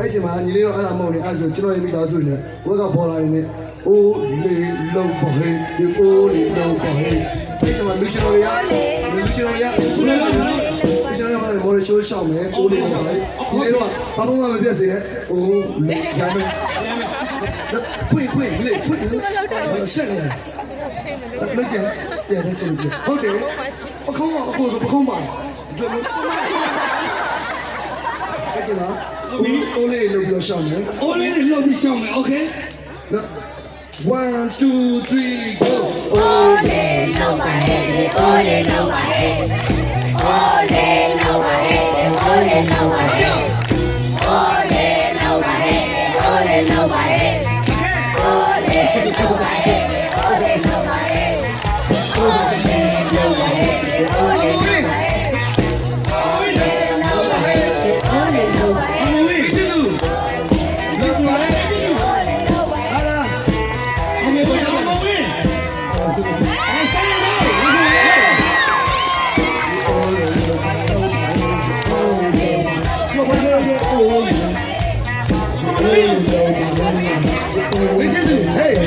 အဲ့ချိန်မှာညီလေးတော့အဲ့ဒါမဟုတ်နေအဲ့ဆိုကျွန်တော်ရဲ့မိသားစုတွေနဲ့ဝက်ကပေါ်လာနေနဲ့အိုးလေးလုံးပါဟဲ့ဒီအိုးလေးလုံးပါဟဲ့အဲ့ချိန်မှာလူရှင်တော်ရလူရှင်တော်ရသူလည်းလူရှင်တော်ရမော်ရရှိုးရှောင်းမယ်အိုးလေးပါဟဲ့ညီလေးတော့ဘာလို့မှမပြတ်စေနဲ့အိုးလေးဂျမ်းမယ်ဖွင့်လေးဖွင့်ဆက်နေလက်ကျန်တဲ့တဲ့ဆိုဟုတ်တယ်ပခုံးပါအကိုဆိုပခုံးပါကျွတ်လို့အဲ့ချိန်မှာအိုးလေးလှုပ်ပြီးရှောင်းမယ်အိုးလေးလှုပ်ပြီးရှောင်းမယ်โอเค 1 2 3 go Ole no baile, ole no baile, ole no baile, ole no baile, ole no baile, ole no baile, ole no baile, ole no baile, ole no baile, ole no baile. Hey,